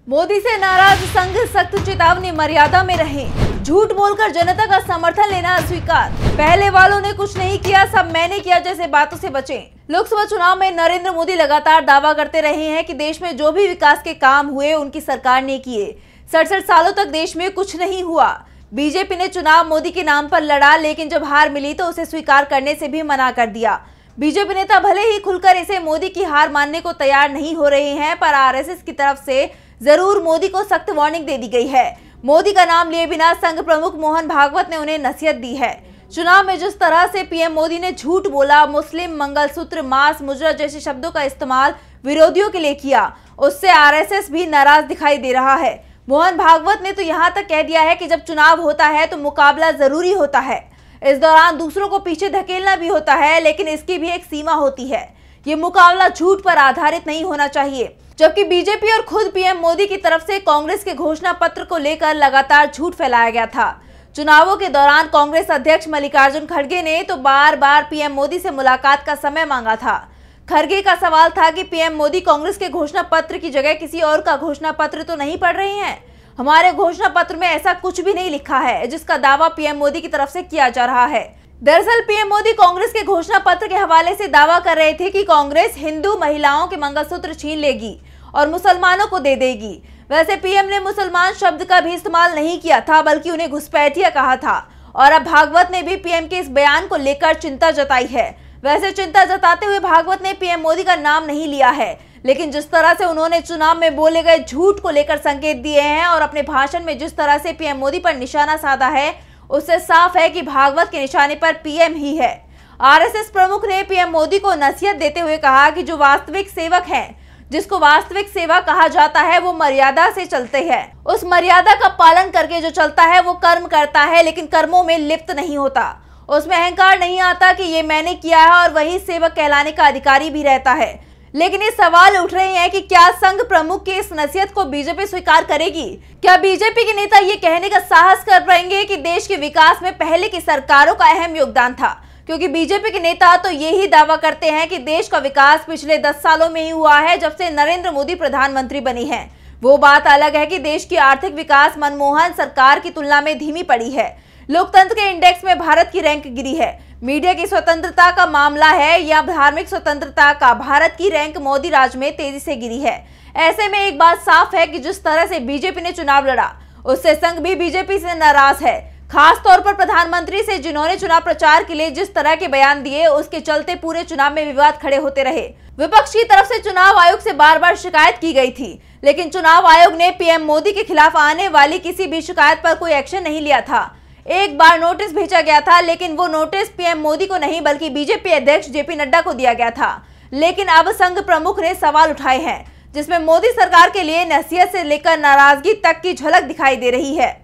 मोदी से नाराज संघ सख्त चेतावनी, मर्यादा में रहें। झूठ बोलकर जनता का समर्थन लेना अस्वीकार। पहले वालों ने कुछ नहीं किया, सब मैंने किया जैसे बातों से बचें। लोकसभा चुनाव में नरेंद्र मोदी लगातार दावा करते रहे हैं कि देश में जो भी विकास के काम हुए उनकी सरकार ने किए। 67 सालों तक देश में कुछ नहीं हुआ। बीजेपी ने चुनाव मोदी के नाम पर लड़ा, लेकिन जब हार मिली तो उसे स्वीकार करने से भी मना कर दिया। बीजेपी नेता भले ही खुलकर इसे मोदी की हार मानने को तैयार नहीं हो रहे हैं, पर आरएसएस की तरफ से जरूर मोदी को सख्त वार्निंग दे दी गई है। मोदी का नाम लिए बिना संघ प्रमुख मोहन भागवत ने उन्हें नसीहत दी है। चुनाव में जिस तरह से पीएम मोदी ने झूठ बोला, मुस्लिम, मंगलसूत्र, मांस, मुजरा जैसे शब्दों का इस्तेमाल विरोधियों के लिए किया, उससे आरएसएस भी नाराज दिखाई दे रहा है। मोहन भागवत ने तो यहां तक कह दिया है कि जब चुनाव होता है तो मुकाबला जरूरी होता है। इस दौरान दूसरों को पीछे धकेलना भी होता है, लेकिन इसकी भी एक सीमा होती है। ये मुकाबला झूठ पर आधारित नहीं होना चाहिए। जबकि बीजेपी और खुद पीएम मोदी की तरफ से कांग्रेस के घोषणा पत्र को लेकर लगातार झूठ फैलाया गया था। चुनावों के दौरान कांग्रेस अध्यक्ष मल्लिकार्जुन खड़गे ने तो बार बार पीएम मोदी से मुलाकात का समय मांगा था। खड़गे का सवाल था कि पीएम मोदी कांग्रेस के घोषणा पत्र की जगह किसी और का घोषणा पत्र तो नहीं पढ़ रहे हैं। हमारे घोषणा पत्र में ऐसा कुछ भी नहीं लिखा है, जिसका दावा पीएम मोदी की तरफ से किया जा रहा है। दरअसल पीएम मोदी कांग्रेस के घोषणा पत्र के हवाले से दावा कर रहे थे कि कांग्रेस हिंदू महिलाओं के मंगलसूत्र छीन लेगी और मुसलमानों को दे देगी। वैसे पीएम ने मुसलमान शब्द का भी इस्तेमाल नहीं किया था, बल्कि उन्हें घुसपैठिया कहा था। और अब भागवत ने भी पीएम के इस बयान को लेकर चिंता जताई है। वैसे चिंता जताते हुए भागवत ने पीएम मोदी का नाम नहीं लिया है, लेकिन जिस तरह से उन्होंने चुनाव में बोले गए झूठ को लेकर संकेत दिए हैं और अपने भाषण में जिस तरह से पीएम मोदी पर निशाना साधा है, उससे साफ है कि भागवत के निशाने पर पीएम ही है। आरएसएस प्रमुख ने पीएम मोदी को नसीहत देते हुए कहा कि जो वास्तविक सेवक हैं, जिसको वास्तविक सेवा कहा जाता है, वो मर्यादा से चलते हैं। उस मर्यादा का पालन करके जो चलता है वो कर्म करता है, लेकिन कर्मों में लिप्त नहीं होता। उसमें अहंकार नहीं आता कि ये मैंने किया है, और वही सेवक कहलाने का अधिकारी भी रहता है। लेकिन ये सवाल उठ रहे हैं कि क्या संघ प्रमुख की इस नसीहत को बीजेपी स्वीकार करेगी? क्या बीजेपी के नेता ये कहने का साहस कर पाएंगे कि देश के विकास में पहले की सरकारों का अहम योगदान था? क्योंकि बीजेपी के नेता तो यही दावा करते हैं कि देश का विकास पिछले 10 सालों में ही हुआ है, जब से नरेंद्र मोदी प्रधानमंत्री बने हैं। वो बात अलग है कि देश की आर्थिक विकास मनमोहन सरकार की तुलना में धीमी पड़ी है। लोकतंत्र के इंडेक्स में भारत की रैंक गिरी है। मीडिया की स्वतंत्रता का मामला है या धार्मिक स्वतंत्रता का, भारत की रैंक मोदी राज में तेजी से गिरी है। ऐसे में एक बात साफ है कि जिस तरह से बीजेपी ने चुनाव लड़ा, उससे संघ भी बीजेपी से नाराज है। खास तौर पर प्रधानमंत्री से जिन्होंने चुनाव प्रचार के लिए जिस तरह के बयान दिए, उसके चलते पूरे चुनाव में विवाद खड़े होते रहे। विपक्ष की तरफ से चुनाव आयोग से बार बार शिकायत की गई थी, लेकिन चुनाव आयोग ने पीएम मोदी के खिलाफ आने वाली किसी भी शिकायत पर कोई एक्शन नहीं लिया था। एक बार नोटिस भेजा गया था, लेकिन वो नोटिस पीएम मोदी को नहीं बल्कि बीजेपी अध्यक्ष जेपी नड्डा को दिया गया था। लेकिन अब संघ प्रमुख ने सवाल उठाए हैं, जिसमें मोदी सरकार के लिए नसीहत से लेकर नाराजगी तक की झलक दिखाई दे रही है।